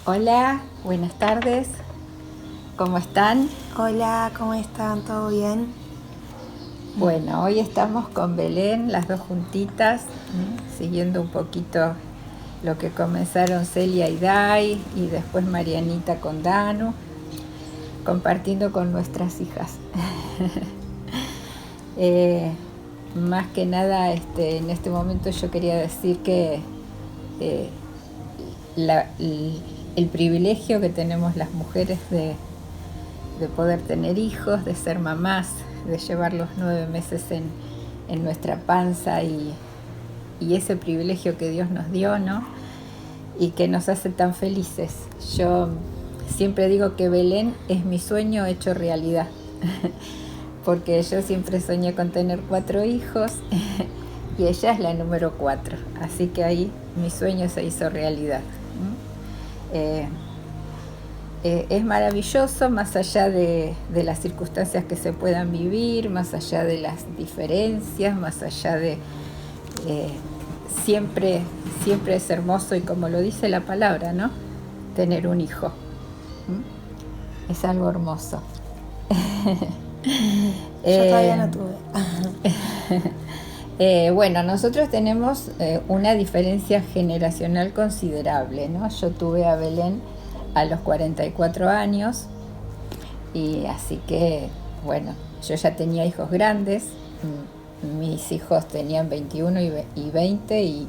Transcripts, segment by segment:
Hola, buenas tardes, ¿cómo están? Hola, ¿cómo están? ¿Todo bien? Bueno, hoy estamos con Belén, las dos juntitas, siguiendo un poquito lo que comenzaron Celia y Dai y después Marianita con Danu, compartiendo con nuestras hijas. Eh, Más que nada, en este momento yo quería decir que eh, el privilegio que tenemos las mujeres de poder tener hijos, de ser mamás, de llevar los 9 meses en nuestra panza y ese privilegio que Dios nos dio, ¿no? Y que nos hace tan felices. Yo siempre digo que Belén es mi sueño hecho realidad, porque yo siempre soñé con tener 4 hijos y ella es la número 4, así que ahí mi sueño se hizo realidad. Eh, es maravilloso, más allá de las circunstancias que se puedan vivir, más allá de las diferencias, más allá de... eh, siempre, siempre es hermoso y como lo dice la palabra, ¿no? Tener un hijo. Es algo hermoso. Yo todavía Eh, no tuve. bueno, nosotros tenemos una diferencia generacional considerable, ¿no? Yo tuve a Belén a los 44 años y así que, bueno, yo ya tenía hijos grandes, mis hijos tenían 21 y 20 y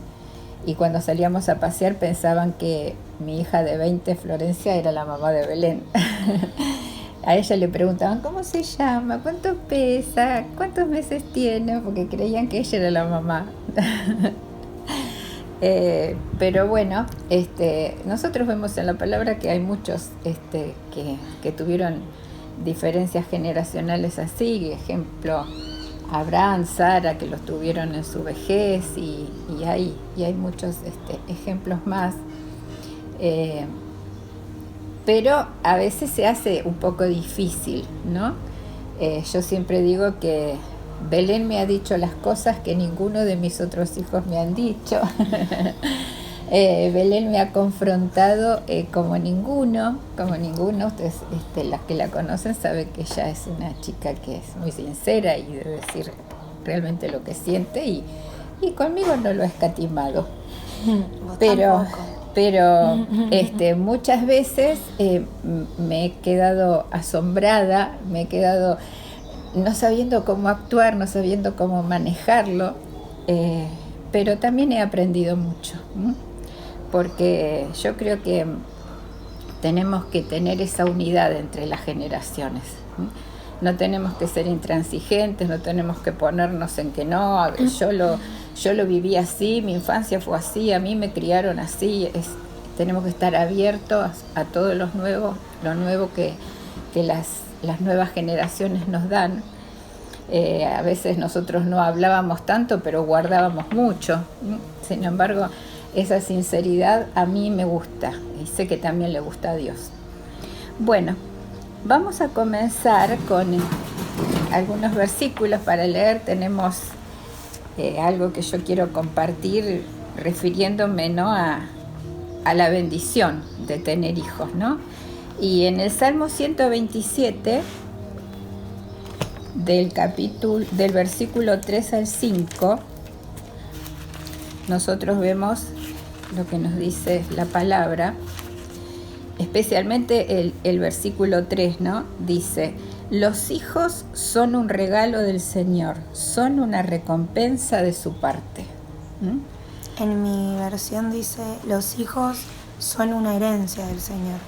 cuando salíamos a pasear pensaban que mi hija de 20, Florencia, era la mamá de Belén. A ella le preguntaban cómo se llama, cuánto pesa, cuántos meses tiene, porque creían que ella era la mamá. Pero bueno, nosotros vemos en la palabra que hay muchos que tuvieron diferencias generacionales así, ejemplo, Abraham, Sara, que los tuvieron en su vejez y hay muchos ejemplos más. Pero a veces se hace un poco difícil, ¿no? Yo siempre digo que Belén me ha dicho las cosas que ninguno de mis otros hijos me han dicho. Belén me ha confrontado como ninguno. Ustedes, las que la conocen, saben que ella es una chica que es muy sincera y de decir realmente lo que siente y conmigo no lo ha escatimado. Vos Pero, tampoco. pero muchas veces me he quedado asombrada, me he quedado no sabiendo cómo actuar, no sabiendo cómo manejarlo, pero también he aprendido mucho, porque yo creo que tenemos que tener esa unidad entre las generaciones. No tenemos que ser intransigentes, no tenemos que ponernos en que no, yo lo viví así, mi infancia fue así, a mí me criaron así. Tenemos que estar abiertos a todo lo nuevo que las nuevas generaciones nos dan. A veces nosotros no hablábamos tanto, pero guardábamos mucho. Sin embargo, esa sinceridad a mí me gusta y sé que también le gusta a Dios. Bueno, vamos a comenzar con algunos versículos para leer. Tenemos algo que yo quiero compartir refiriéndome, ¿no?, a la bendición de tener hijos, ¿no? Y en el Salmo 127, del versículo 3 al 5, nosotros vemos lo que nos dice la palabra, especialmente el versículo 3, ¿no? Dice: los hijos son un regalo del Señor, son una recompensa de su parte. En mi versión dice, los hijos son una herencia del Señor.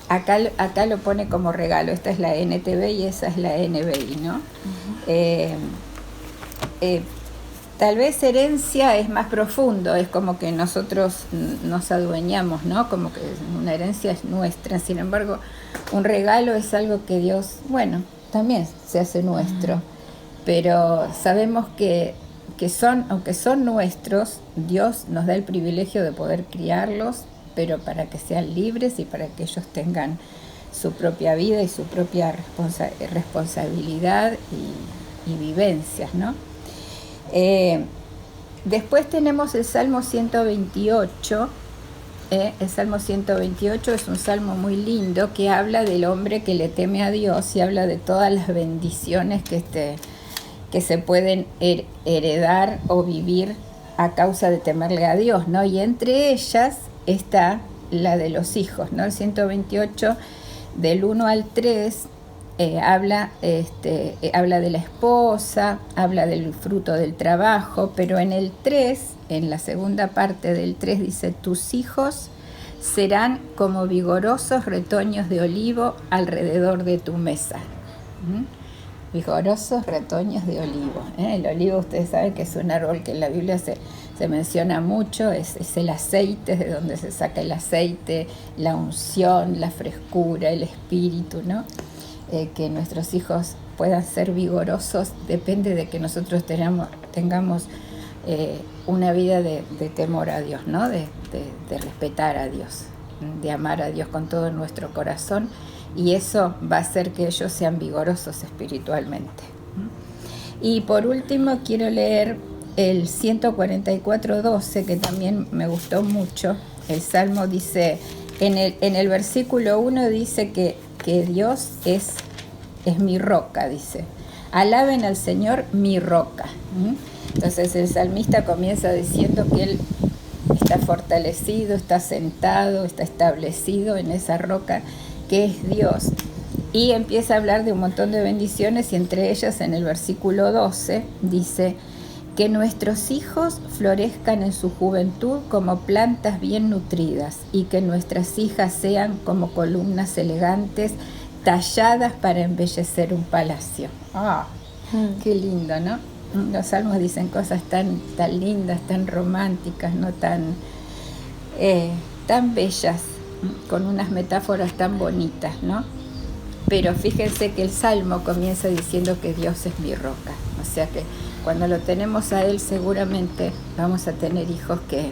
Acá lo pone como regalo. Esta es la NTV y esa es la NBI, ¿no? Tal vez herencia es más profundo, es como que nosotros nos adueñamos, ¿no? Como que una herencia es nuestra. Sin embargo, un regalo es algo que Dios, bueno, también se hace nuestro. Pero sabemos que aunque son nuestros, Dios nos da el privilegio de poder criarlos, pero para que sean libres y para que ellos tengan su propia vida y su propia responsabilidad y vivencias, ¿no? Después tenemos el Salmo 128, El Salmo 128 es un salmo muy lindo que habla del hombre que le teme a Dios y habla de todas las bendiciones que se pueden heredar o vivir a causa de temerle a Dios, ¿no? Y entre ellas está la de los hijos, ¿no? El 128 del 1 al 3 habla de la esposa, habla del fruto del trabajo, pero en el 3, en la segunda parte del 3 dice: tus hijos serán como vigorosos retoños de olivo alrededor de tu mesa. Vigorosos retoños de olivo. El olivo, ustedes saben que es un árbol que en la Biblia se menciona mucho, es el aceite, de donde se saca el aceite, la unción, la frescura, el espíritu, ¿no? Que nuestros hijos puedan ser vigorosos depende de que nosotros tengamos una vida de temor a Dios, ¿no? De respetar a Dios, de amar a Dios con todo nuestro corazón, y eso va a hacer que ellos sean vigorosos espiritualmente. Y por último quiero leer el 144:12, que también me gustó mucho. El Salmo dice, en el versículo 1 dice que Dios es mi roca, dice. Alaben al Señor, mi roca. Entonces el salmista comienza diciendo que él está fortalecido, está sentado, está establecido en esa roca que es Dios. Y empieza a hablar de un montón de bendiciones, y entre ellas en el versículo 12 dice: que nuestros hijos florezcan en su juventud como plantas bien nutridas, y que nuestras hijas sean como columnas elegantes talladas para embellecer un palacio. Qué lindo, ¿no? Los salmos dicen cosas tan lindas, tan románticas, ¿no? Tan bellas, con unas metáforas tan bonitas, ¿no? Pero fíjense que el salmo comienza diciendo que Dios es mi roca. O sea que cuando lo tenemos a Él, seguramente vamos a tener hijos que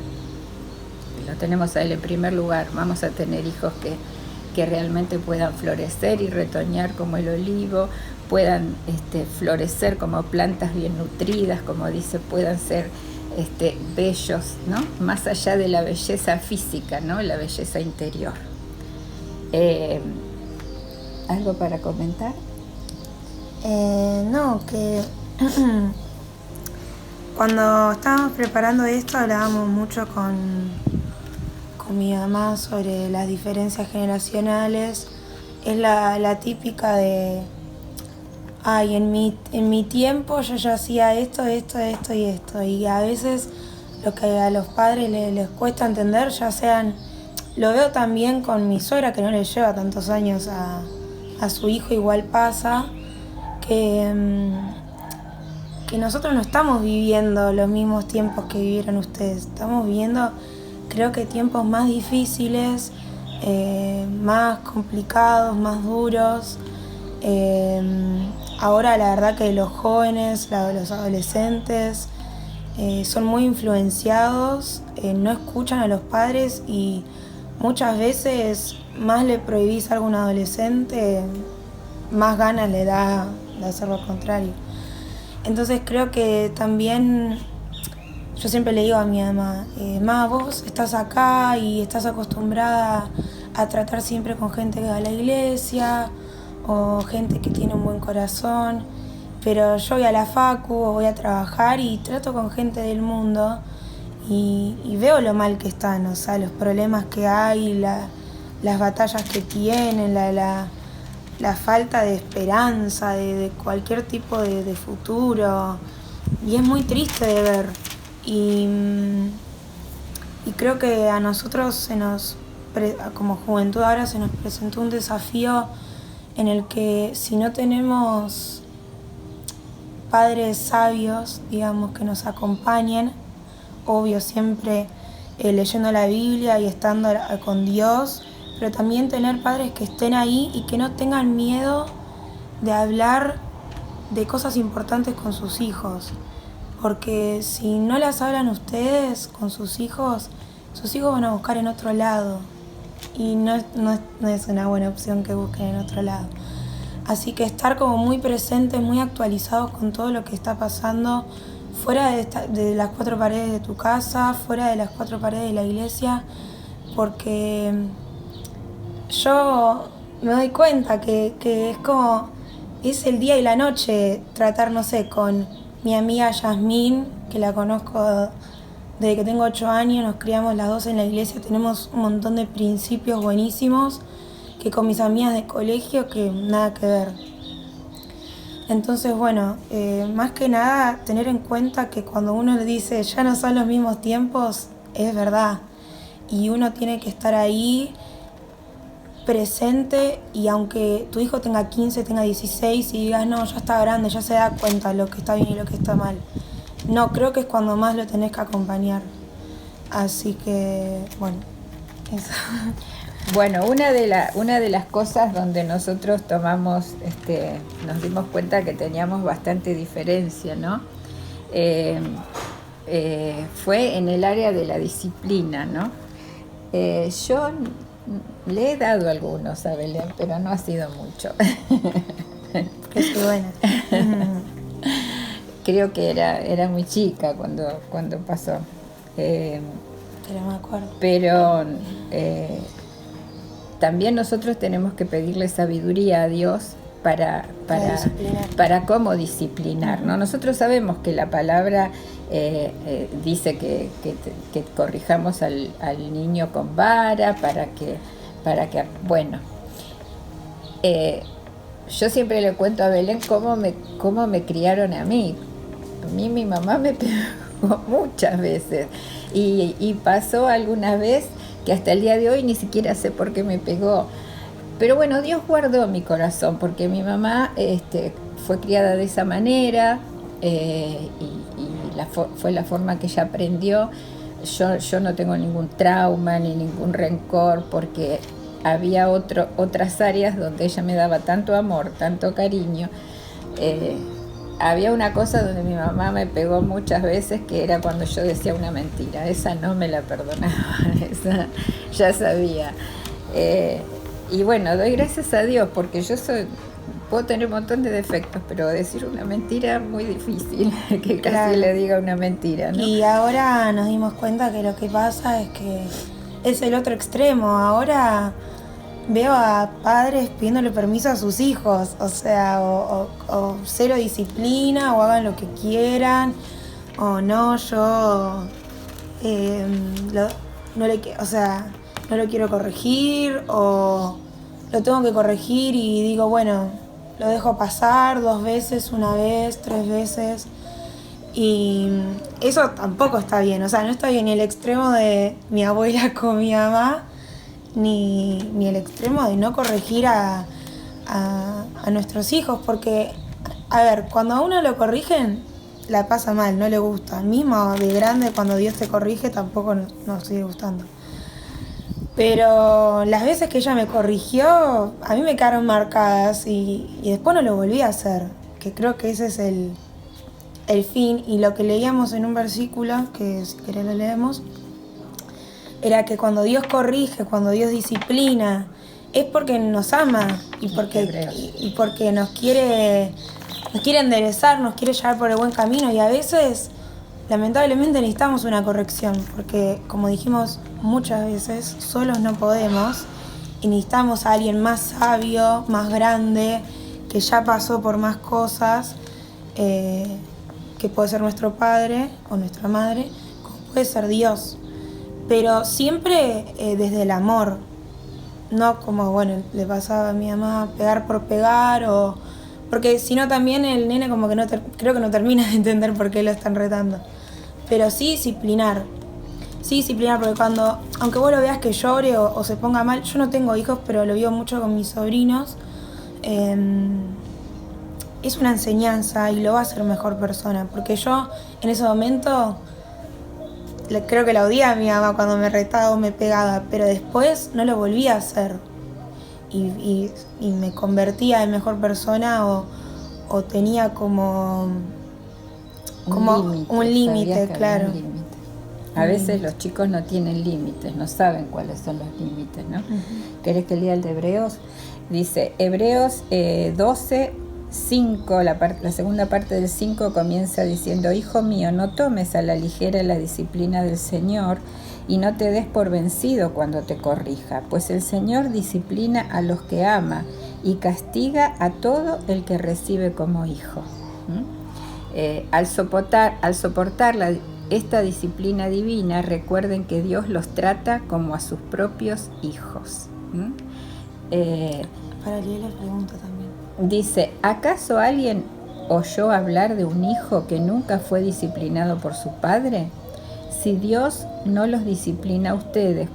lo tenemos a Él en primer lugar. Vamos a tener hijos que realmente puedan florecer y retoñar como el olivo, puedan florecer como plantas bien nutridas, como dice, puedan ser bellos, ¿no? Más allá de la belleza física, ¿no? La belleza interior. ¿Algo para comentar? No, que cuando estábamos preparando esto hablábamos mucho con mi mamá sobre las diferencias generacionales. Es la típica de: ay, en mi tiempo yo ya hacía esto y esto. Y a veces lo que a los padres les cuesta entender, ya sean... Lo veo también con mi suegra, que no le lleva tantos años a su hijo, igual pasa, que nosotros no estamos viviendo los mismos tiempos que vivieron ustedes. Estamos viviendo, creo que, tiempos más difíciles, más complicados, más duros. Ahora la verdad que los jóvenes, los adolescentes son muy influenciados, no escuchan a los padres, y muchas veces más le prohibís algo a un adolescente, más ganas le da de hacer lo contrario. Entonces creo que también, yo siempre le digo a mi mamá: ma, vos estás acá y estás acostumbrada a tratar siempre con gente que va a la iglesia o gente que tiene un buen corazón, pero yo voy a la facu o voy a trabajar y trato con gente del mundo y veo lo mal que están, o sea, los problemas que hay, las batallas que tienen, la falta de esperanza, de cualquier tipo de futuro, y es muy triste de ver. Y creo que a nosotros como juventud ahora se nos presentó un desafío en el que, si no tenemos padres sabios, digamos, que nos acompañen, obvio siempre leyendo la Biblia y estando con Dios, pero también tener padres que estén ahí y que no tengan miedo de hablar de cosas importantes con sus hijos, porque si no las hablan ustedes con sus hijos van a buscar en otro lado, y no es una buena opción que busquen en otro lado. Así que estar como muy presentes, muy actualizados con todo lo que está pasando fuera de las cuatro paredes de tu casa, fuera de las cuatro paredes de la iglesia, porque yo me doy cuenta que es como, es el día y la noche tratar, no sé, con mi amiga Yasmín, que la conozco desde que tengo 8 años, nos criamos las dos en la iglesia, tenemos un montón de principios buenísimos, que con mis amigas de colegio que nada que ver. Entonces, bueno, más que nada tener en cuenta que cuando uno le dice ya no son los mismos tiempos, es verdad. Y uno tiene que estar ahí presente, y aunque tu hijo tenga 15, tenga 16 y digas no, ya está grande, ya se da cuenta de lo que está bien y lo que está mal. No, creo que es cuando más lo tenés que acompañar. Así que, bueno, eso. Bueno, una de las cosas donde nosotros tomamos, nos dimos cuenta que teníamos bastante diferencia, ¿no? Fue en el área de la disciplina, ¿no? Yo le he dado algunos a Belén, pero no ha sido mucho. Qué buena. Creo que era muy chica cuando pasó. Pero me acuerdo. Pero también nosotros tenemos que pedirle sabiduría a Dios para cómo disciplinar, ¿no? Nosotros sabemos que la palabra dice que corrijamos al niño con vara para que bueno, yo siempre le cuento a Belén cómo me criaron a mí. A mí mi mamá me pegó muchas veces y pasó alguna vez que hasta el día de hoy ni siquiera sé por qué me pegó. Pero bueno, Dios guardó mi corazón porque mi mamá fue criada de esa manera fue la forma que ella aprendió. Yo no tengo ningún trauma ni ningún rencor porque había otras áreas donde ella me daba tanto amor, tanto cariño. Había una cosa donde mi mamá me pegó muchas veces, que era cuando yo decía una mentira. Esa no me la perdonaba, esa ya sabía. Y bueno, doy gracias a Dios porque puedo tener un montón de defectos, pero decir una mentira es muy difícil, que casi claro. Le diga una mentira, ¿no? Y ahora nos dimos cuenta que lo que pasa es que es el otro extremo. Ahora veo a padres pidiéndole permiso a sus hijos, o sea, o cero disciplina, o hagan lo que quieran, o no, yo no lo quiero corregir, o lo tengo que corregir y digo, bueno, lo dejo pasar 2 veces, 1 vez, 3 veces, y eso tampoco está bien, o sea, no está bien ni el extremo de mi abuela con mi mamá, ni el extremo de no corregir a nuestros hijos, porque, a ver, cuando a uno lo corrigen, la pasa mal, no le gusta. Mismo de grande, cuando Dios te corrige, tampoco nos sigue gustando. Pero las veces que ella me corrigió, a mí me quedaron marcadas y después no lo volví a hacer, que creo que ese es el fin. Y lo que leíamos en un versículo, que si querés lo leemos, era que cuando Dios corrige, cuando Dios disciplina, es porque nos ama y porque nos quiere enderezar, nos quiere llevar por el buen camino, y a veces, lamentablemente, necesitamos una corrección, porque, como dijimos muchas veces, solos no podemos y necesitamos a alguien más sabio, más grande, que ya pasó por más cosas, que puede ser nuestro padre o nuestra madre, como puede ser Dios. Pero siempre desde el amor, no como, bueno, le pasaba a mi mamá pegar por pegar, o porque si no también el nene como que creo que no termina de entender por qué lo están retando. Pero sí disciplinar, porque aunque vos lo veas que llore o se ponga mal, yo no tengo hijos, pero lo veo mucho con mis sobrinos, es una enseñanza y lo va a hacer mejor persona, porque yo en ese momento creo que la odiaba a mi mamá cuando me retaba o me pegaba, pero después no lo volví a hacer y me convertía en mejor persona o tenía como un límite, claro. A veces los chicos no tienen límites, no saben cuáles son los límites, ¿no? Uh-huh. ¿Querés que lea el de Hebreos? Dice, Hebreos 12, 5, la segunda parte del 5 comienza diciendo: hijo mío, no tomes a la ligera la disciplina del Señor y no te des por vencido cuando te corrija, pues el Señor disciplina a los que ama y castiga a todo el que recibe como hijo. Al soportar esta disciplina divina, recuerden que Dios los trata como a sus propios hijos. Para leer la pregunta también. Dice: ¿acaso alguien oyó hablar de un hijo que nunca fue disciplinado por su padre? Si Dios no los disciplina a ustedes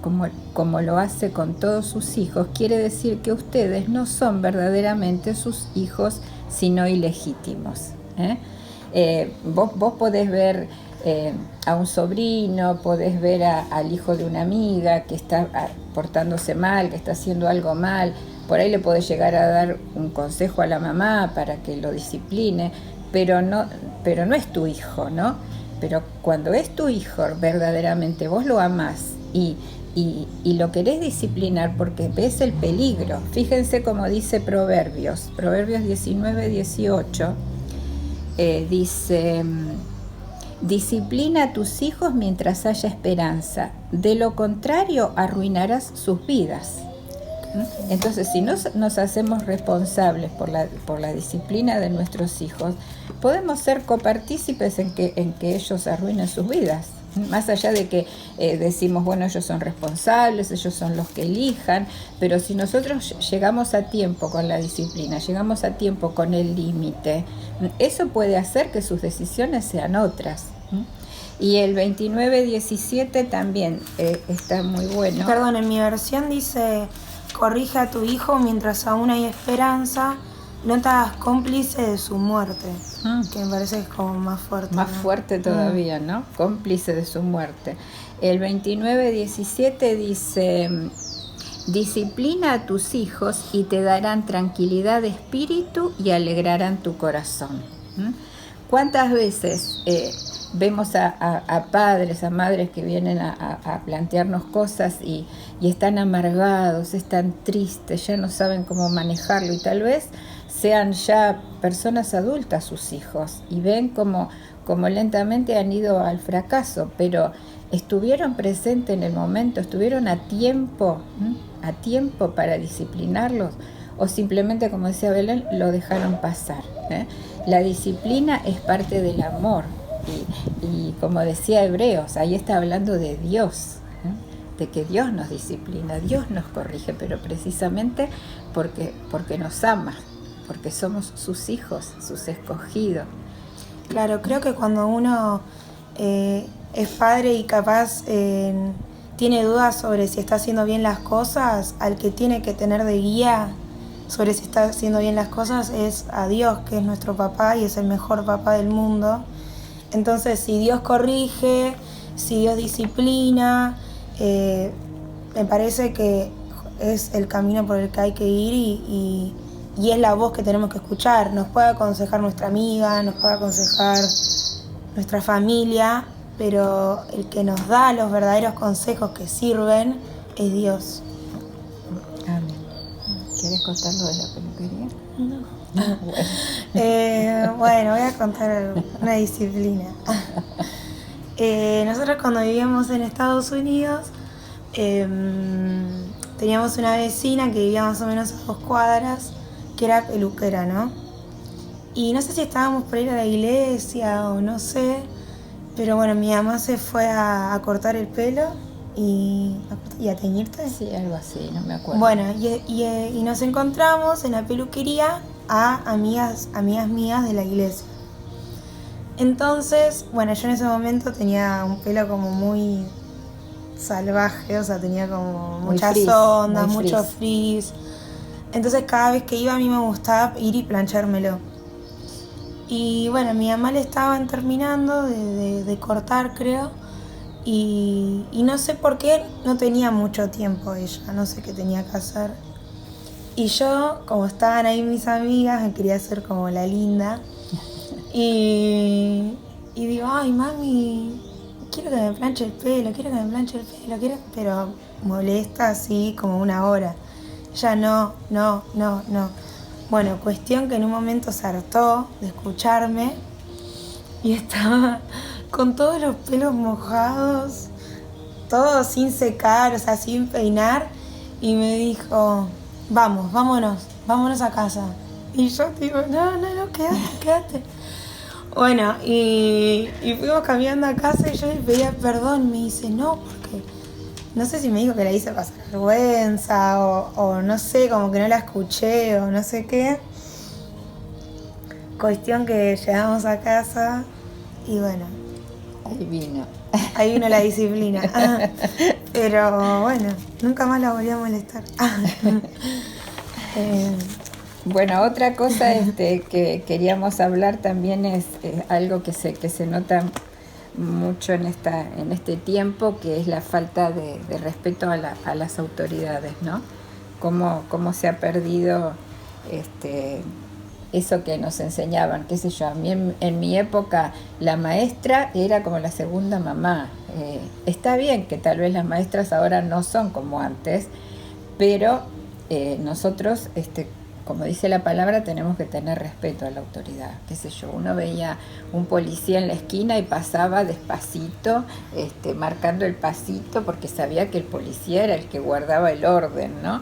como lo hace con todos sus hijos, quiere decir que ustedes no son verdaderamente sus hijos, sino ilegítimos. Vos podés ver a un sobrino, podés ver al hijo de una amiga que está portándose mal, que está haciendo algo mal. Por ahí le podés llegar a dar un consejo a la mamá para que lo discipline, pero no es tu hijo, ¿no? Pero cuando es tu hijo, verdaderamente vos lo amás y lo querés disciplinar porque ves el peligro. Fíjense cómo dice Proverbios 19:18, dice: disciplina a tus hijos mientras haya esperanza, de lo contrario arruinarás sus vidas. Entonces, si nos hacemos responsables por la disciplina de nuestros hijos, podemos ser copartícipes en que ellos arruinen sus vidas. Más allá de que decimos, bueno, ellos son responsables, ellos son los que elijan, pero si nosotros llegamos a tiempo con la disciplina, llegamos a tiempo con el límite, eso puede hacer que sus decisiones sean otras. Y el 29:17 también está muy bueno. Perdón, en mi versión dice: corrige a tu hijo mientras aún hay esperanza, no te hagas cómplice de su muerte. Que me parece que es como más fuerte. Más fuerte todavía, ¿no? Cómplice de su muerte. El 29:17 dice: disciplina a tus hijos y te darán tranquilidad de espíritu y alegrarán tu corazón. ¿Cuántas veces vemos a padres, a madres que vienen a plantearnos cosas y están amargados, están tristes, ya no saben cómo manejarlo, y tal vez sean ya personas adultas sus hijos y ven como lentamente han ido al fracaso, pero estuvieron presentes en el momento, estuvieron a tiempo para disciplinarlos, o simplemente, como decía Belén, lo dejaron pasar. La disciplina es parte del amor. Y como decía Hebreos, ahí está hablando de Dios, de que Dios nos disciplina, Dios nos corrige, pero precisamente porque nos ama, porque somos sus hijos, sus escogidos. Claro, creo que cuando uno es padre y capaz tiene dudas sobre si está haciendo bien las cosas, al que tiene que tener de guía sobre si está haciendo bien las cosas es a Dios, que es nuestro papá y es el mejor papá del mundo. Entonces, si Dios corrige, si Dios disciplina, me parece que es el camino por el que hay que ir y es la voz que tenemos que escuchar. Nos puede aconsejar nuestra amiga, nos puede aconsejar nuestra familia, pero el que nos da los verdaderos consejos que sirven es Dios. Amén. ¿Quieres contar lo de la peluquería? No. Bueno, voy a contar una disciplina. Nosotros cuando vivíamos en Estados Unidos teníamos una vecina que vivía más o menos a 2 cuadras, que era peluquera, ¿no? Y no sé si estábamos por ir a la iglesia o no sé, pero bueno, mi mamá se fue a cortar el pelo y a teñirte. Sí, algo así, no me acuerdo. Bueno, y nos encontramos en la peluquería a amigas mías de la iglesia. Entonces, bueno, yo en ese momento tenía un pelo como muy salvaje, o sea, tenía como muchas ondas, mucho frizz. Entonces cada vez que iba a mí me gustaba ir y planchármelo. Y bueno, mi mamá le estaban terminando de cortar, creo, y no sé por qué no tenía mucho tiempo ella, no sé qué tenía que hacer. Y yo, como estaban ahí mis amigas, me quería hacer como la linda. Y digo, ay, mami, quiero que me planche el pelo, pero molesta así como 1 hora. Ya no. Bueno, cuestión que en un momento se hartó de escucharme y estaba con todos los pelos mojados, todo sin secar, o sea, sin peinar, y me dijo, vámonos a casa. Y yo digo, no, quédate. Bueno, y fuimos caminando a casa y yo le pedía perdón, me dice, no, porque no sé si me dijo que la hice pasar vergüenza o no sé, como que no la escuché o no sé qué. Cuestión que llegamos a casa y bueno. Ahí vino la disciplina. Pero bueno, nunca más la volví a molestar. Bueno, otra cosa que queríamos hablar también es algo que se nota mucho en este tiempo, que es la falta de respeto a las autoridades, ¿no? Cómo se ha perdido eso que nos enseñaban, qué sé yo. A mí en mi época la maestra era como la segunda mamá. Está bien que tal vez las maestras ahora no son como antes, pero nosotros, como dice la palabra, tenemos que tener respeto a la autoridad. Qué sé yo, uno veía un policía en la esquina y pasaba despacito, marcando el pasito, porque sabía que el policía era el que guardaba el orden, ¿no?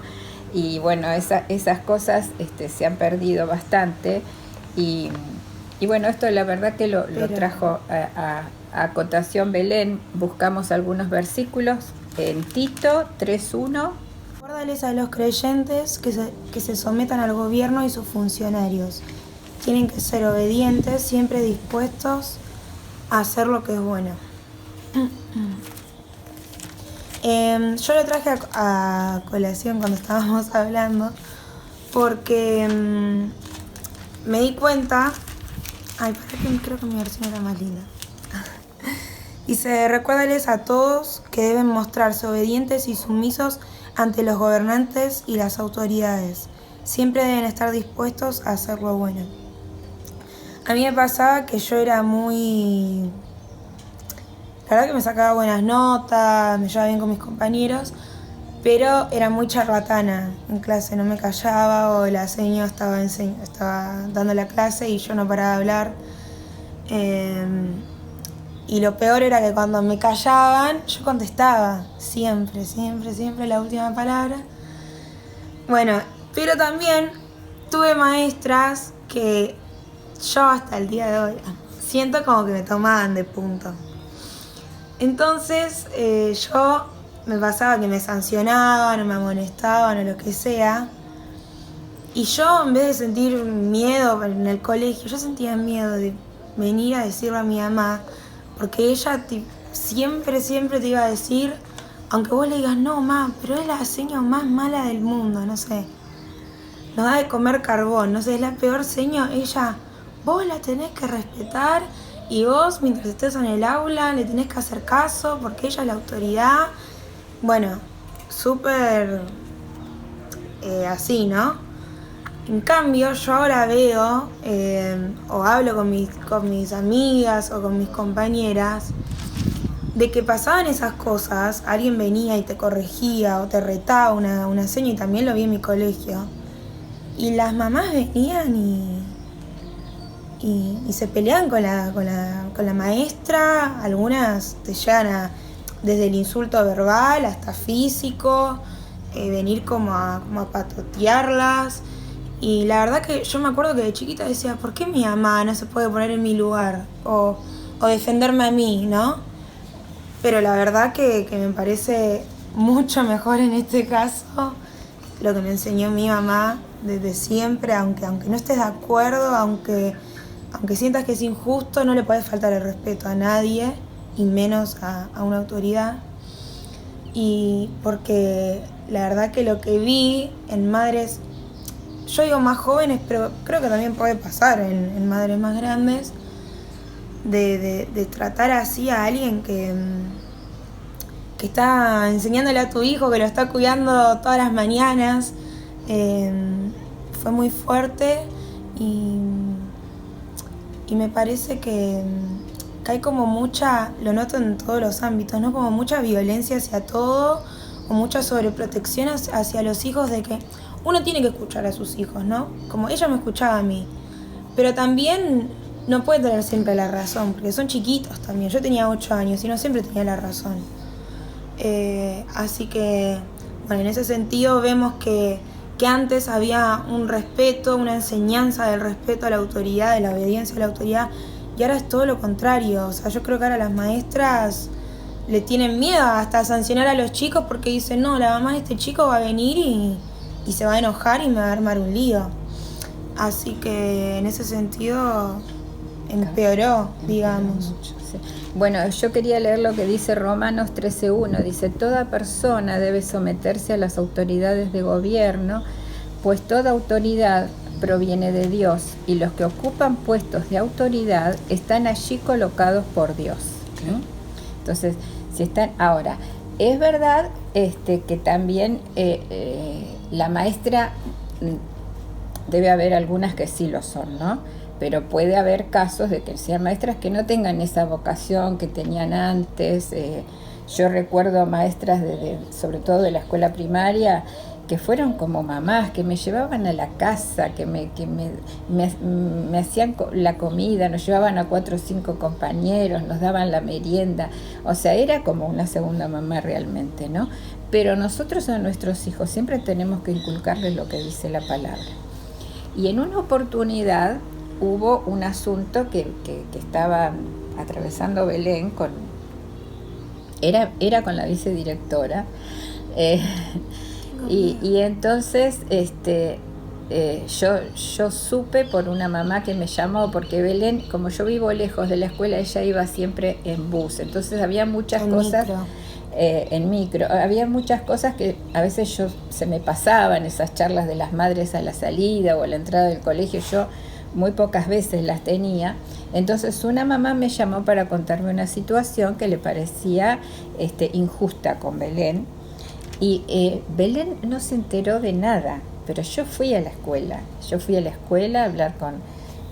Y bueno, esas cosas se han perdido bastante y bueno, esto la verdad que lo trajo a acotación Belén. Buscamos algunos versículos en Tito 3:1. Recuérdales a los creyentes que se sometan al gobierno y sus funcionarios. Tienen que ser obedientes, siempre dispuestos a hacer lo que es bueno. Yo lo traje a colación cuando estábamos hablando porque me di cuenta... creo que mi versión era más linda. Dice, recuérdales a todos que deben mostrarse obedientes y sumisos ante los gobernantes y las autoridades. Siempre deben estar dispuestos a hacer lo bueno. A mí me pasaba que yo era muy... La verdad que me sacaba buenas notas, me llevaba bien con mis compañeros, pero era muy charlatana en clase, no me callaba, o la señora estaba dando la clase y yo no paraba de hablar. Y lo peor era que cuando me callaban, yo contestaba, siempre la última palabra. Bueno, pero también tuve maestras que yo hasta el día de hoy siento como que me tomaban de punto. Entonces yo me pasaba que me sancionaban o me amonestaban o lo que sea. Y yo, en vez de sentir miedo en el colegio, yo sentía miedo de venir a decirle a mi mamá, porque ella siempre te iba a decir, aunque vos le digas, no, ma, pero es la seño más mala del mundo, no sé. Nos da de comer carbón, no sé, es la peor seño. Ella, vos la tenés que respetar y vos, mientras estés en el aula, le tenés que hacer caso porque ella es la autoridad. Bueno, súper así, ¿no? En cambio, yo ahora veo o hablo con mis amigas o con mis compañeras de que pasaban esas cosas, alguien venía y te corregía o te retaba una seña, y también lo vi en mi colegio. Y las mamás venían y se peleaban con la maestra. Algunas te llegan desde el insulto verbal hasta físico, venir como a patotearlas. Y la verdad que yo me acuerdo que de chiquita decía, ¿por qué mi mamá no se puede poner en mi lugar? O defenderme a mí, ¿no? Pero la verdad que me parece mucho mejor en este caso lo que me enseñó mi mamá desde siempre, aunque no estés de acuerdo, aunque sientas que es injusto, no le puedes faltar el respeto a nadie, y menos a una autoridad. Y porque la verdad que lo que vi en madres, yo digo más jóvenes, pero creo que también puede pasar en madres más grandes, de tratar así a alguien que está enseñándole a tu hijo, que lo está cuidando todas las mañanas. Fue muy fuerte y me parece que hay como mucha, lo noto en todos los ámbitos, ¿no? Como mucha violencia hacia todo, o mucha sobreprotección hacia los hijos, de que uno tiene que escuchar a sus hijos, ¿no? Como ella me escuchaba a mí. Pero también no puede tener siempre la razón, porque son chiquitos también. Yo tenía 8 años y no siempre tenía la razón. Así que, bueno, en ese sentido vemos que antes había un respeto, una enseñanza del respeto a la autoridad, de la obediencia a la autoridad, y ahora es todo lo contrario. O sea, yo creo que ahora las maestras le tienen miedo hasta a sancionar a los chicos porque dicen, no, la mamá de este chico va a venir y se va a enojar y me va a armar un lío. Así que en ese sentido empeoró, digamos. Mucho, sí. Bueno, yo quería leer lo que dice Romanos 13:1. Dice, toda persona debe someterse a las autoridades de gobierno, pues toda autoridad proviene de Dios y los que ocupan puestos de autoridad están allí colocados por Dios. ¿No? Entonces, si están ahora, es verdad que también la maestra, debe haber algunas que sí lo son, ¿no? Pero puede haber casos de que sean maestras que no tengan esa vocación que tenían antes. Yo recuerdo maestras, sobre todo de la escuela primaria, que fueron como mamás, que me llevaban a la casa, que me hacían la comida, nos llevaban a 4 o 5 compañeros, nos daban la merienda. O sea, era como una segunda mamá realmente, ¿no? Pero nosotros a nuestros hijos siempre tenemos que inculcarles lo que dice la palabra. Y en una oportunidad hubo un asunto que estaba atravesando Belén era con la vicedirectora, y entonces yo supe por una mamá que me llamó, porque Belén, como yo vivo lejos de la escuela, ella iba siempre en bus, entonces había muchas cosas en micro, había muchas cosas que a veces se me pasaban, esas charlas de las madres a la salida o a la entrada del colegio, yo muy pocas veces las tenía. Entonces una mamá me llamó para contarme una situación que le parecía injusta con Belén, y Belén no se enteró de nada, pero yo fui a la escuela a hablar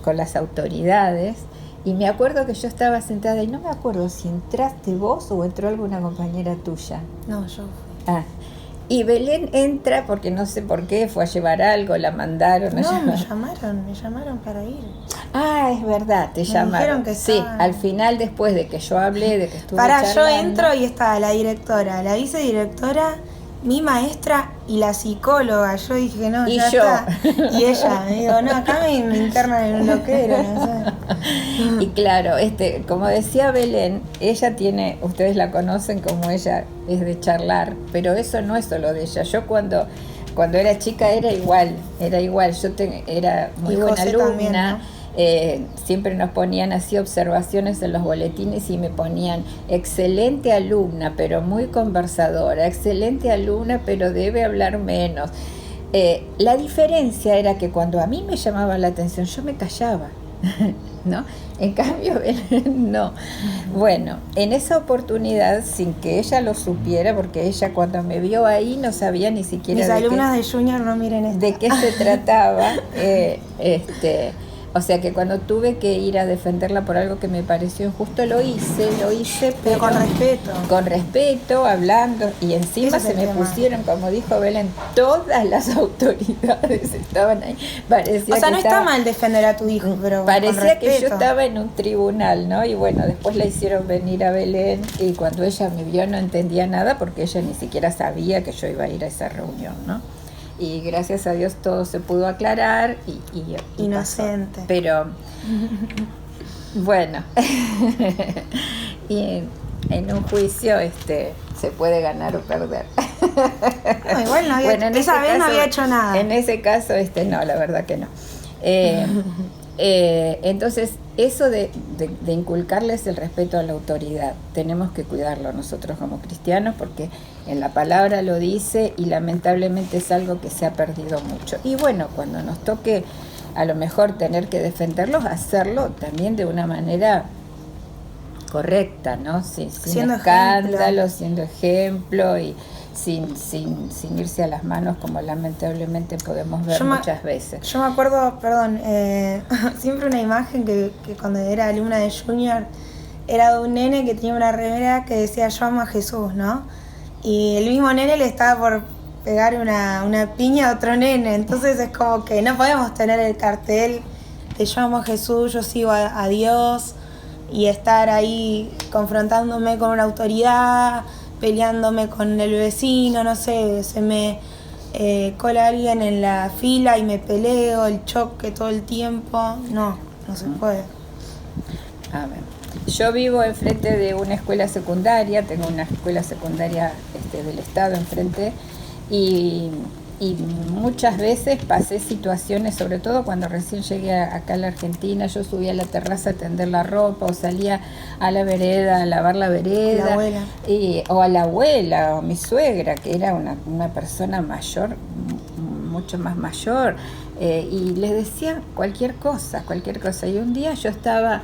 con las autoridades, y me acuerdo que yo estaba sentada y no me acuerdo si entraste vos o entró alguna compañera tuya. No, yo fui. Y Belén entra porque no sé por qué, fue a llevar algo, la mandaron. No, me llamaron para ir. Es verdad, te llamaron. Dijeron que sí, al final, después de que yo hablé, de que estuve charlando. Yo entro y estaba la directora, la vicedirectora, mi maestra y la psicóloga. Yo dije, no, y ya yo. Está. Y ella me dijo, no, acá me internan en un loquero, no sé. Y claro, como decía Belén, ella tiene, ustedes la conocen como ella es de charlar, pero eso no es solo de ella. Yo cuando era chica era igual. Yo era muy buena alumna. También, ¿no? Siempre nos ponían así observaciones en los boletines y me ponían excelente alumna pero muy conversadora, excelente alumna pero debe hablar menos. La diferencia era que cuando a mí me llamaba la atención yo me callaba, ¿no? En cambio no. Bueno, en esa oportunidad, sin que ella lo supiera, porque ella cuando me vio ahí no sabía ni siquiera mis alumnas de Junior no miren esto. De qué se trataba. O sea que cuando tuve que ir a defenderla por algo que me pareció injusto, lo hice, pero con respeto. Con respeto, hablando, y encima se me pusieron, como dijo Belén, todas las autoridades estaban ahí. Parecía no está mal defender a tu hijo, pero parecía que yo estaba en un tribunal, ¿no? Y bueno, después la hicieron venir a Belén, y cuando ella me vio no entendía nada porque ella ni siquiera sabía que yo iba a ir a esa reunión, ¿no? Y gracias a Dios todo se pudo aclarar y inocente pasó. Pero bueno, y en un juicio se puede ganar o perder. No, igual no había, esa vez no había hecho nada. En ese caso no, la verdad que no. Entonces eso de inculcarles el respeto a la autoridad, tenemos que cuidarlo nosotros como cristianos, porque en la palabra lo dice y lamentablemente es algo que se ha perdido mucho. Y bueno, cuando nos toque a lo mejor tener que defenderlos, hacerlo también de una manera correcta, ¿no? Sin escándalo, siendo ejemplo y sin irse a las manos, como lamentablemente podemos ver muchas veces. Yo me acuerdo, siempre una imagen que cuando era alumna de Junior era de un nene que tenía una remera que decía yo amo a Jesús, ¿no? Y el mismo nene le estaba pegar una piña a otro nene. Entonces es como que no podemos tener el cartel de yo amo a Jesús, yo sigo a Dios, y estar ahí confrontándome con una autoridad, peleándome con el vecino, no sé, se me cola alguien en la fila y me peleo, el choque todo el tiempo. No se puede. A ver. Yo vivo enfrente de una escuela secundaria, tengo una escuela secundaria del Estado enfrente, y muchas veces pasé situaciones, sobre todo cuando recién llegué acá a la Argentina. Yo subía a la terraza a tender la ropa, o salía a la vereda a lavar la vereda, la abuela. O a la abuela, o a mi suegra, que era una persona mayor, mucho más mayor, y les decía cualquier cosa. Y un día yo estaba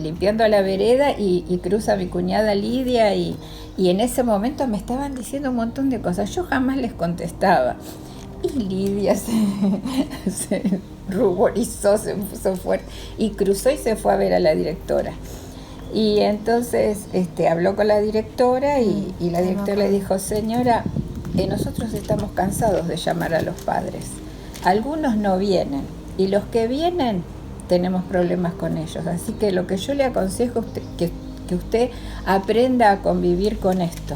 limpiando la vereda y cruza mi cuñada Lidia, y en ese momento me estaban diciendo un montón de cosas. Yo jamás les contestaba. Y Lidia se ruborizó, se puso fuerte y cruzó y se fue a ver a la directora. Y entonces habló con la directora y la directora le dijo: señora, nosotros estamos cansados de llamar a los padres. Algunos no vienen, y los que vienen tenemos problemas con ellos. Así que lo que yo le aconsejo es que usted aprenda a convivir con esto.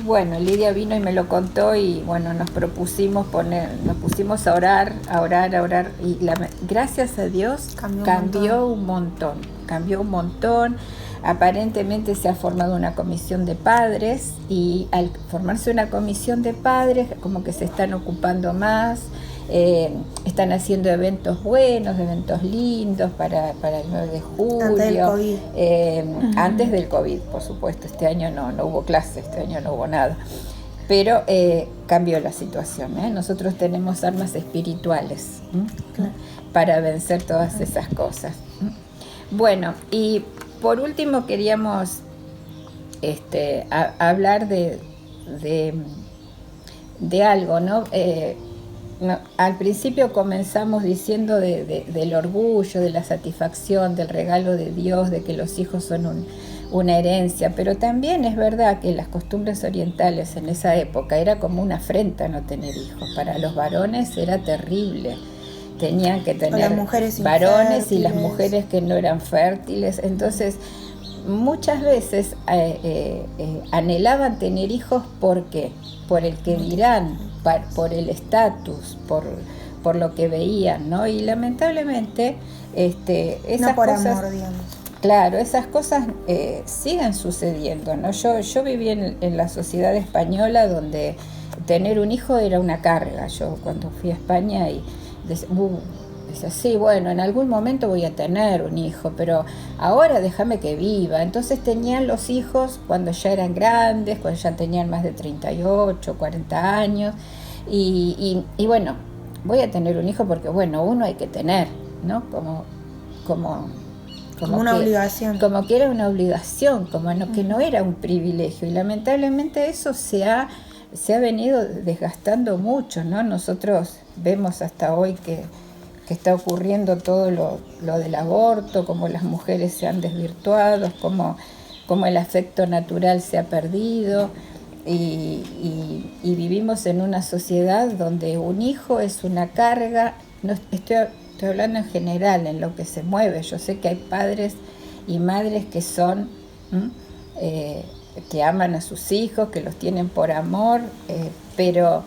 Bueno, Lidia vino y me lo contó, y bueno, nos pusimos a orar, y gracias a Dios cambió un montón. Aparentemente se ha formado una comisión de padres, y al formarse una comisión de padres como que se están ocupando más. Están haciendo eventos buenos, eventos lindos para el 9 de julio. Antes del COVID. Antes del COVID, por supuesto. Este año no hubo clase, este año no hubo nada. Pero cambió la situación. Nosotros tenemos armas espirituales para vencer todas esas cosas. Bueno, y por último queríamos hablar de algo, ¿no? Al principio comenzamos diciendo del orgullo, de la satisfacción, del regalo de Dios, de que los hijos son una herencia, pero también es verdad que las costumbres orientales en esa época era como una afrenta no tener hijos. Para los varones era terrible, tenían que tener las mujeres varones y las mujeres que no eran fértiles. Entonces muchas veces anhelaban tener hijos. ¿Por qué? Por el que dirán, por el estatus, por lo que veían, ¿no? Y lamentablemente esas no por cosas, amor, digamos. Claro, esas cosas siguen sucediendo, ¿no? Yo viví en la sociedad española, donde tener un hijo era una carga. Yo cuando fui a España y decía, sí, bueno, en algún momento voy a tener un hijo, pero ahora déjame que viva. Entonces tenían los hijos cuando ya eran grandes, cuando ya tenían más de 38, 40 años. Y bueno, voy a tener un hijo porque, bueno, uno hay que tener, ¿no? Como una obligación. Como que era una obligación, que no era un privilegio. Y lamentablemente eso se ha venido desgastando mucho, ¿no? Nosotros vemos hasta hoy que está ocurriendo todo lo del aborto, cómo las mujeres se han desvirtuado, cómo el afecto natural se ha perdido, y vivimos en una sociedad donde un hijo es una carga. No, estoy hablando en general, en lo que se mueve. Yo sé que hay padres y madres que son que aman a sus hijos, que los tienen por amor, pero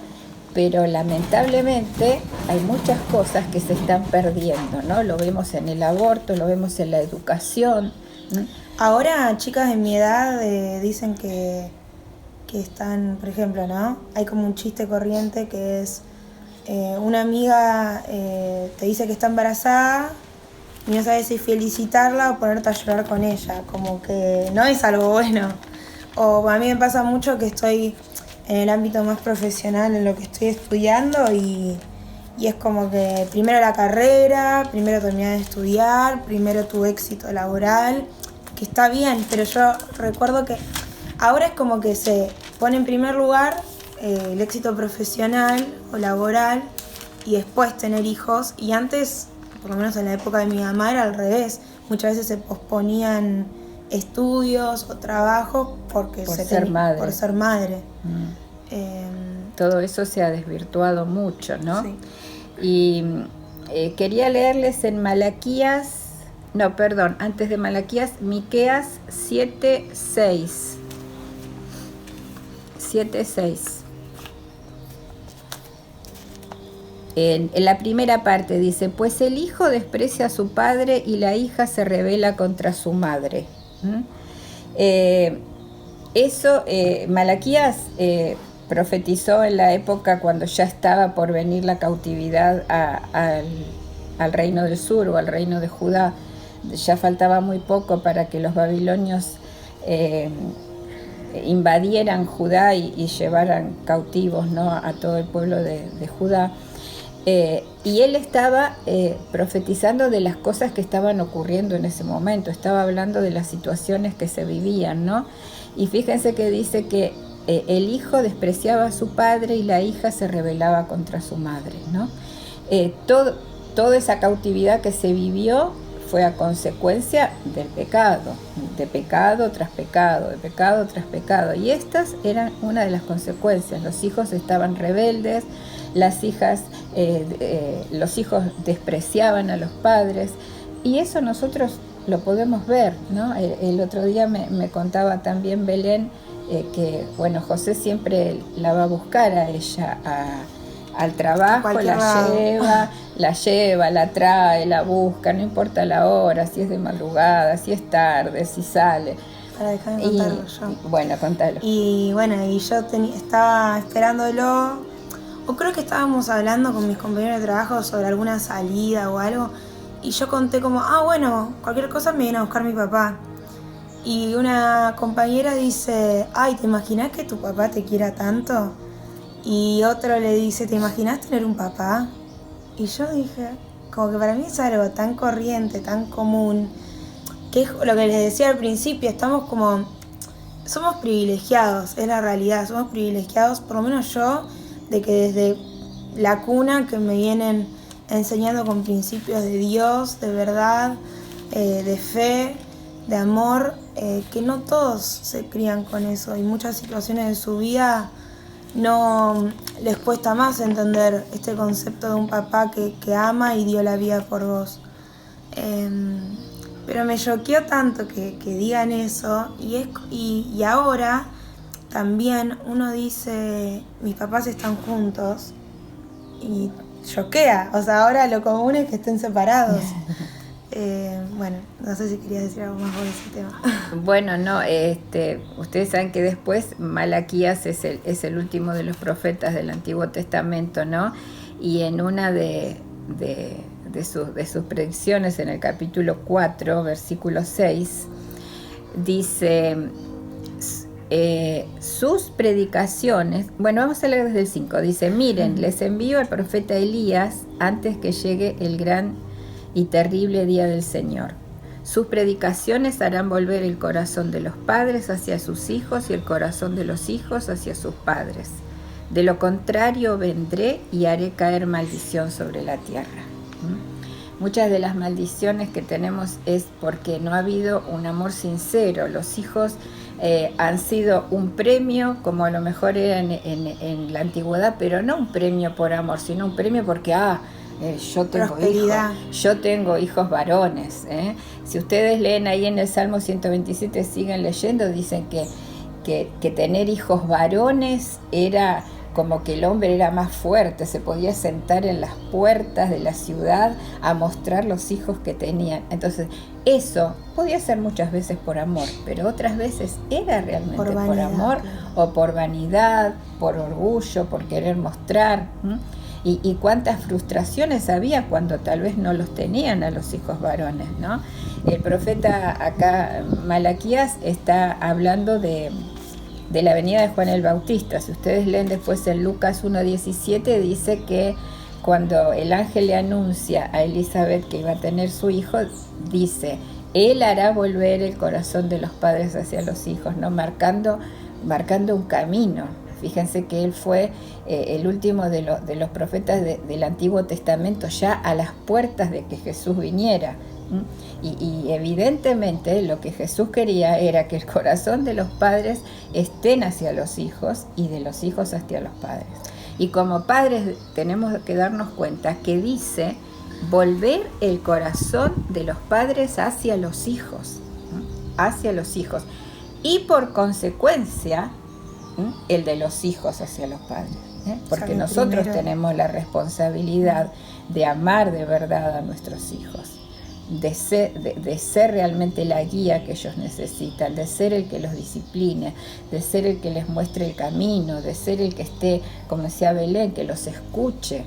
lamentablemente hay muchas cosas que se están perdiendo, ¿no? Lo vemos en el aborto, lo vemos en la educación. Ahora chicas de mi edad dicen que están, por ejemplo, ¿no? Hay como un chiste corriente que es una amiga te dice que está embarazada y no sabes si felicitarla o ponerte a llorar con ella, como que no es algo bueno. O a mí me pasa mucho que estoy en el ámbito más profesional, en lo que estoy estudiando, y es como que primero la carrera, primero terminar de estudiar, primero tu éxito laboral, que está bien, pero yo recuerdo que ahora es como que se pone en primer lugar el éxito profesional o laboral y después tener hijos, y antes, por lo menos en la época de mi mamá, era al revés. Muchas veces se posponían estudios o trabajos porque por ser madre. Por ser madre. Todo eso se ha desvirtuado mucho, ¿no? Sí. Y quería leerles en antes de Malaquías, Miqueas 7:6. 7:6. En la primera parte dice: pues el hijo desprecia a su padre y la hija se rebela contra su madre. Malaquías profetizó en la época cuando ya estaba por venir la cautividad al reino del sur o al reino de Judá. Ya faltaba muy poco para que los babilonios invadieran Judá y llevaran cautivos, ¿no?, a todo el pueblo de Judá. Y él estaba profetizando de las cosas que estaban ocurriendo en ese momento, estaba hablando de las situaciones que se vivían, ¿no? Y fíjense que dice que el hijo despreciaba a su padre y la hija se rebelaba contra su madre, ¿no? Toda esa cautividad que se vivió fue a consecuencia del pecado, de pecado tras pecado, de pecado tras pecado, y estas eran una de las consecuencias. Los hijos estaban rebeldes, los hijos despreciaban a los padres, y eso nosotros lo podemos ver, ¿no? El otro día me contaba también Belén que, bueno, José siempre la va a buscar a ella al trabajo, la lleva, la trae, la busca, no importa la hora, si es de madrugada, si es tarde, si sale. Para dejarme contarlo yo. Bueno, contalo. Y bueno, y yo estaba esperándolo, o creo que estábamos hablando con mis compañeros de trabajo sobre alguna salida o algo, y yo conté como, bueno, cualquier cosa me viene a buscar mi papá. Y una compañera dice, ay, ¿te imaginas que tu papá te quiera tanto? Y otro le dice, ¿te imaginas tener un papá? Y yo dije, como que para mí es algo tan corriente, tan común, que es lo que les decía al principio, somos privilegiados, es la realidad, somos privilegiados, por lo menos yo, de que desde la cuna que me vienen enseñando con principios de Dios, de verdad, de fe, de amor, que no todos se crían con eso, y muchas situaciones de su vida no les cuesta más entender este concepto de un papá que ama y dio la vida por vos. Pero me choqueó tanto que digan eso, y ahora también uno dice, mis papás están juntos, y choquea, o sea, ahora lo común es que estén separados. Bueno, no sé si querías decir algo más sobre ese tema. Bueno, no, ustedes saben que después Malaquías es el último de los profetas del Antiguo Testamento, ¿no? Y en una de sus predicciones, en el capítulo 4, versículo 6, dice, sus predicaciones, bueno, vamos a leer desde el 5, dice, miren, les envío al profeta Elías antes que llegue el gran y terrible día del Señor. Sus predicaciones harán volver el corazón de los padres hacia sus hijos y el corazón de los hijos hacia sus padres. De lo contrario vendré y haré caer maldición sobre la tierra. Muchas de las maldiciones que tenemos es porque no ha habido un amor sincero. Los hijos han sido un premio, como a lo mejor era en la antigüedad, pero no un premio por amor, sino un premio porque yo tengo hijos varones. Si ustedes leen ahí en el Salmo 127, siguen leyendo, dicen que tener hijos varones era como que el hombre era más fuerte, se podía sentar en las puertas de la ciudad a mostrar los hijos que tenían. Entonces, eso podía ser muchas veces por amor, pero otras veces era realmente por amor, claro, o por vanidad, por orgullo, por querer mostrar. Y cuántas frustraciones había cuando tal vez no los tenían a los hijos varones, ¿no? El profeta acá, Malaquías, está hablando de la venida de Juan el Bautista. Si ustedes leen después en Lucas 1:17, dice que cuando el ángel le anuncia a Elizabeth que iba a tener su hijo, dice, él hará volver el corazón de los padres hacia los hijos, ¿no? Marcando un camino. Fíjense que él fue el último de los profetas del Antiguo Testamento, ya a las puertas de que Jesús viniera. Y evidentemente lo que Jesús quería era que el corazón de los padres estén hacia los hijos y de los hijos hacia los padres. Y como padres tenemos que darnos cuenta que dice volver el corazón de los padres hacia los hijos, hacia los hijos. Y por consecuencia, el de los hijos hacia los padres. Porque nosotros tenemos la responsabilidad de amar de verdad a nuestros hijos, de ser realmente la guía que ellos necesitan, de ser el que los discipline, de ser el que les muestre el camino, de ser el que esté, como decía Belén, que los escuche.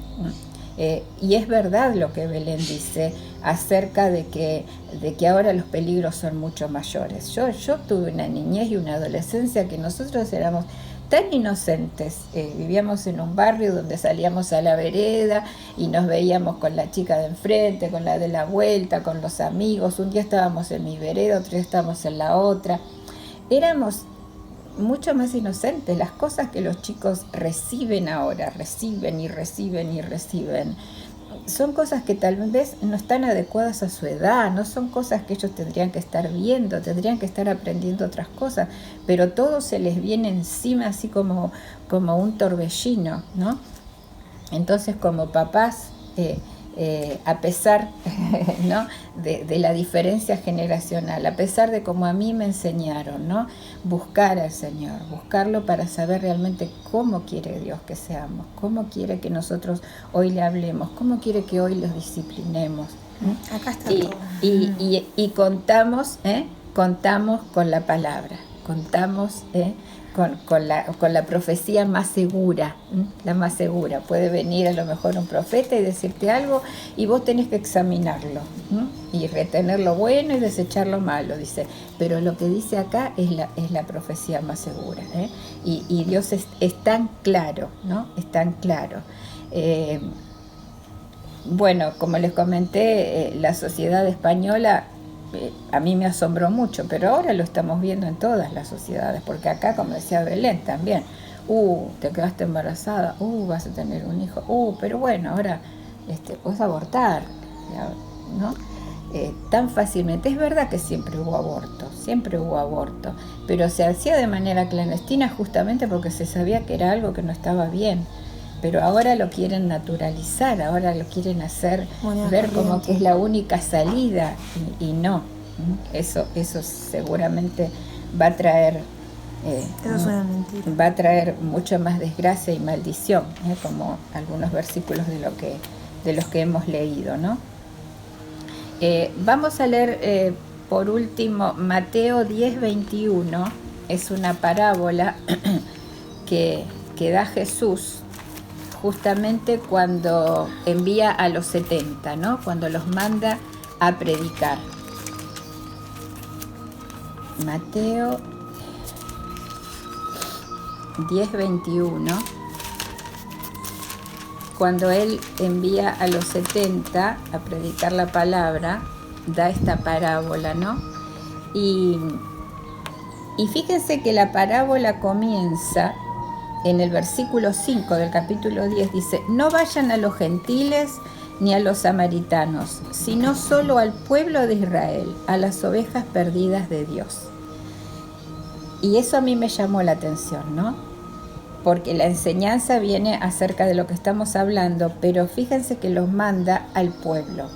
Y es verdad lo que Belén dice acerca de que ahora los peligros son mucho mayores. Yo tuve una niñez y una adolescencia que nosotros éramos tan inocentes, vivíamos en un barrio donde salíamos a la vereda y nos veíamos con la chica de enfrente, con la de la vuelta, con los amigos. Un día estábamos en mi vereda, otro día estábamos en la otra. Éramos mucho más inocentes. Las cosas que los chicos reciben ahora, reciben, son cosas que tal vez no están adecuadas a su edad, no son cosas que ellos tendrían que estar viendo, tendrían que estar aprendiendo otras cosas, pero todo se les viene encima así como un torbellino, ¿no? Entonces, como papás, a pesar ¿no? de la diferencia generacional, a pesar de como a mí me enseñaron, ¿no? Buscar al Señor, buscarlo para saber realmente cómo quiere Dios que seamos, cómo quiere que nosotros hoy le hablemos, cómo quiere que hoy los disciplinemos. Acá está y, todo. y contamos con la palabra, contamos con la profecía más segura, la más segura. Puede venir a lo mejor un profeta y decirte algo y vos tenés que examinarlo y retener lo bueno y desechar lo malo, dice. Pero lo que dice acá es la profecía más segura, y Dios es tan claro, ¿no? Es tan claro. Bueno, como les comenté, la sociedad española a mí me asombró mucho, pero ahora lo estamos viendo en todas las sociedades, porque acá, como decía Belén también, te quedaste embarazada, vas a tener un hijo, pero bueno, ahora puedes abortar, ¿no? Tan fácilmente. Es verdad que siempre hubo aborto, pero se hacía de manera clandestina justamente porque se sabía que era algo que no estaba bien. Pero ahora lo quieren naturalizar, ahora lo quieren hacer ver como que es la única salida y no. Eso seguramente va a traer eso es una mentira. Va a traer mucho más desgracia y maldición, como algunos versículos de los que hemos leído, ¿no? Vamos a leer por último Mateo 10:21. Es una parábola que da Jesús justamente cuando envía a los 70, ¿no? Cuando los manda a predicar. Mateo 10:21. Cuando él envía a los 70 a predicar la palabra, da esta parábola, ¿no? Y fíjense que la parábola comienza en el versículo 5 del capítulo 10, dice: no vayan a los gentiles ni a los samaritanos, sino solo al pueblo de Israel, a las ovejas perdidas de Dios. Y eso a mí me llamó la atención, ¿no? Porque la enseñanza viene acerca de lo que estamos hablando, pero fíjense que los manda al pueblo.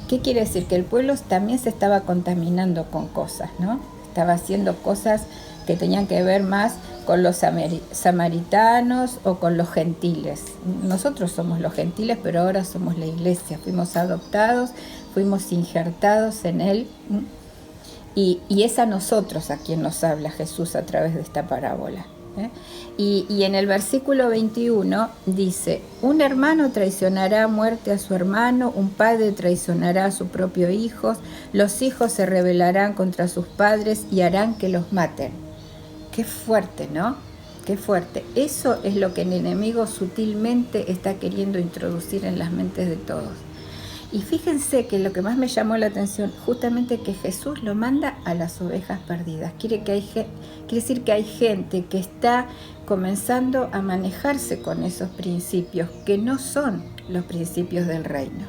¿Qué quiere decir? Que el pueblo también se estaba contaminando con cosas, ¿no? Estaba haciendo cosas que tenían que ver más con los samaritanos o con los gentiles. Nosotros somos los gentiles, pero ahora somos la iglesia. Fuimos adoptados, fuimos injertados en él. Y es a nosotros a quien nos habla Jesús a través de esta parábola. Y en el versículo 21 dice: un hermano traicionará a muerte a su hermano, un padre traicionará a su propio hijo, los hijos se rebelarán contra sus padres y harán que los maten. Qué fuerte, ¿no? Qué fuerte. Eso es lo que el enemigo sutilmente está queriendo introducir en las mentes de todos. Y fíjense que lo que más me llamó la atención, justamente que Jesús lo manda a las ovejas perdidas. Quiere decir que hay gente que está comenzando a manejarse con esos principios, que no son los principios del reino.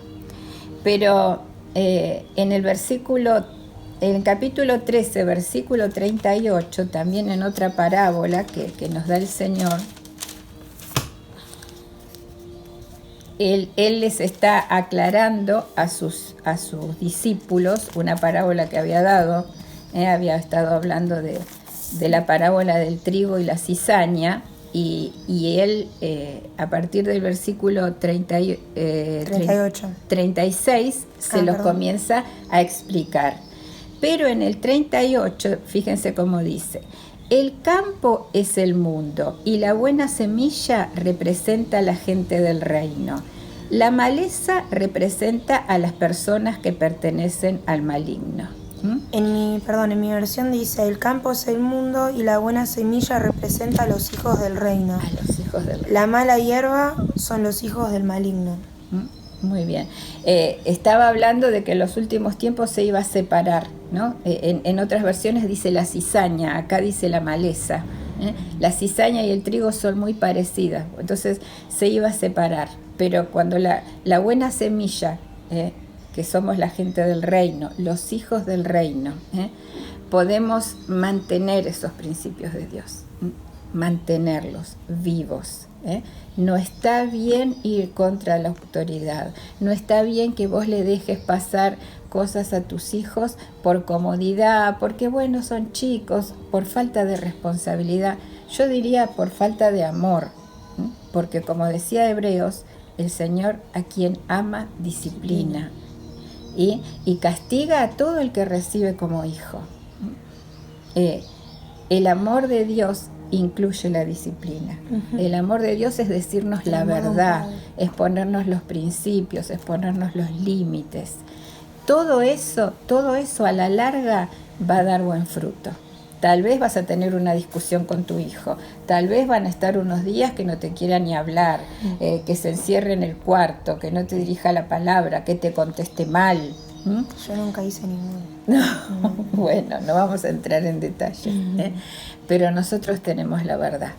Pero en el capítulo 13, versículo 38, también en otra parábola que nos da el Señor, Él les está aclarando a sus discípulos una parábola que había dado. Había estado hablando de la parábola del trigo y la cizaña, y él, a partir del versículo 36, se los comienza a explicar. Pero en el 38, fíjense cómo dice: el campo es el mundo y la buena semilla representa a la gente del reino. La maleza representa a las personas que pertenecen al maligno. En mi versión dice: el campo es el mundo y la buena semilla representa a los hijos del reino. A los hijos del reino. La mala hierba son los hijos del maligno. Muy bien. Estaba hablando de que en los últimos tiempos se iba a separar, ¿no? En otras versiones dice la cizaña, acá dice la maleza. La cizaña y el trigo son muy parecidas, entonces se iba a separar. Pero cuando la buena semilla, que somos la gente del reino, los hijos del reino, podemos mantener esos principios de Dios, mantenerlos vivos. No está bien ir contra la autoridad, no está bien que vos le dejes pasar cosas a tus hijos por comodidad, porque bueno, son chicos, por falta de responsabilidad. Yo diría por falta de amor, porque como decía Hebreos, el Señor a quien ama disciplina y castiga a todo el que recibe como hijo. El amor de Dios incluye la disciplina. El amor de Dios es decirnos la verdad, es ponernos los principios, es ponernos los límites. Todo eso a la larga va a dar buen fruto. Tal vez vas a tener una discusión con tu hijo, tal vez van a estar unos días que no te quiera ni hablar, que se encierre en el cuarto, que no te dirija la palabra, que te conteste mal. Yo nunca hice ninguno. No, bueno, no vamos a entrar en detalles, pero nosotros tenemos la verdad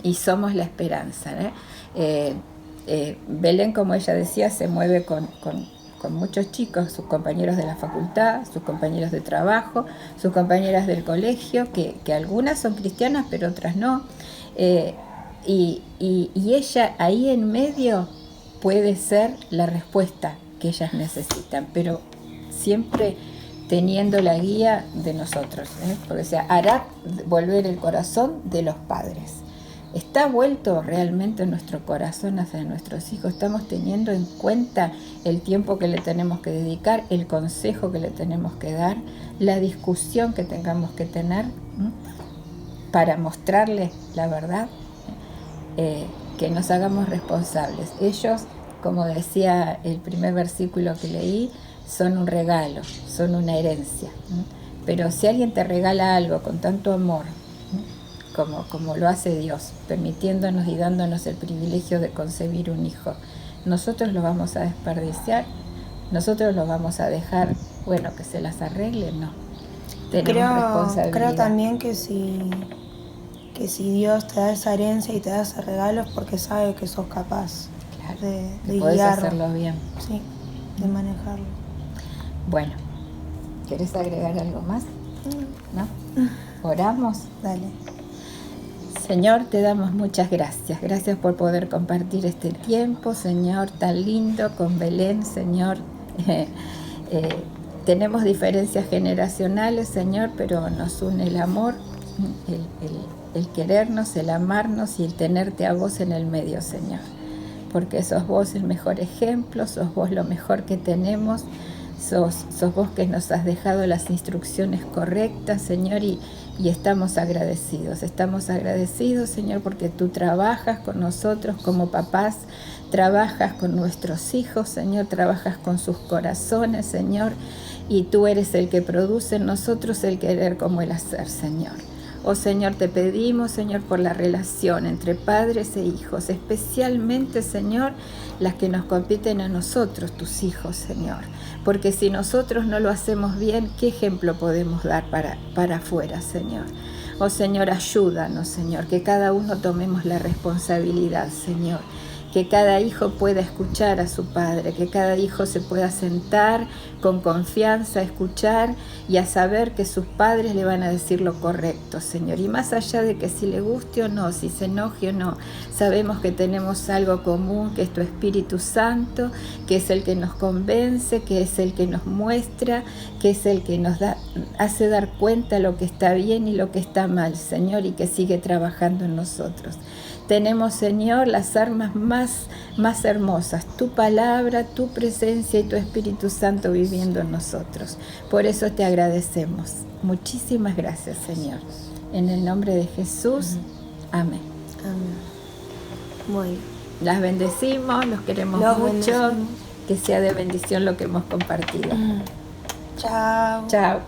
y somos la esperanza. Belén, como ella decía, se mueve con muchos chicos, sus compañeros de la facultad, sus compañeros de trabajo, sus compañeras del colegio, que algunas son cristianas pero otras no, y ella ahí en medio puede ser la respuesta que ellas necesitan, pero siempre teniendo la guía de nosotros, porque hará volver el corazón de los padres. ¿Está vuelto realmente nuestro corazón hacia nuestros hijos? ¿Estamos teniendo en cuenta el tiempo que le tenemos que dedicar, el consejo que le tenemos que dar, la discusión que tengamos que tener para mostrarles la verdad? Que nos hagamos responsables. Ellos, como decía el primer versículo que leí, son un regalo, son una herencia. Pero si alguien te regala algo con tanto amor, como lo hace Dios, permitiéndonos y dándonos el privilegio de concebir un hijo, nosotros lo vamos a desperdiciar, nosotros lo vamos a dejar, bueno, que se las arregle, no. Tenemos responsabilidad. Creo también que si Dios te da esa herencia y te da ese regalo es porque sabe que sos capaz de podés guiarlo. hacerlo bien. Sí, de manejarlo. Bueno, ¿querés agregar algo más? ¿No? ¿Oramos? Dale. Señor, te damos muchas gracias. Gracias por poder compartir este tiempo, Señor, tan lindo con Belén, Señor. Tenemos diferencias generacionales, Señor, pero nos une el amor, el querernos, el amarnos y el tenerte a vos en el medio, Señor. Porque sos vos el mejor ejemplo, sos vos lo mejor que tenemos, sos vos que nos has dejado las instrucciones correctas, Señor, y estamos agradecidos, Señor, porque tú trabajas con nosotros como papás, trabajas con nuestros hijos, Señor, trabajas con sus corazones, Señor, y tú eres el que produce en nosotros el querer como el hacer, Señor. Oh Señor, te pedimos, Señor, por la relación entre padres e hijos, especialmente, Señor, las que nos competen a nosotros, tus hijos, Señor. Porque si nosotros no lo hacemos bien, ¿qué ejemplo podemos dar para afuera, Señor? Oh Señor, ayúdanos, Señor, que cada uno tomemos la responsabilidad, Señor, que cada hijo pueda escuchar a su padre, que cada hijo se pueda sentar con confianza, a escuchar y a saber que sus padres le van a decir lo correcto, Señor. Y más allá de que si le guste o no, si se enoje o no, sabemos que tenemos algo común, que es tu Espíritu Santo, que es el que nos convence, que es el que nos muestra, que es el que nos hace dar cuenta lo que está bien y lo que está mal, Señor, y que sigue trabajando en nosotros. Tenemos, Señor, las armas más hermosas, tu palabra, tu presencia y tu Espíritu Santo viviendo en nosotros. Por eso te agradecemos. Muchísimas gracias, Señor. En el nombre de Jesús, amén. Amén. Bueno. Las bendecimos, los queremos mucho. Bendecimos. Que sea de bendición lo que hemos compartido. Chao. Chao.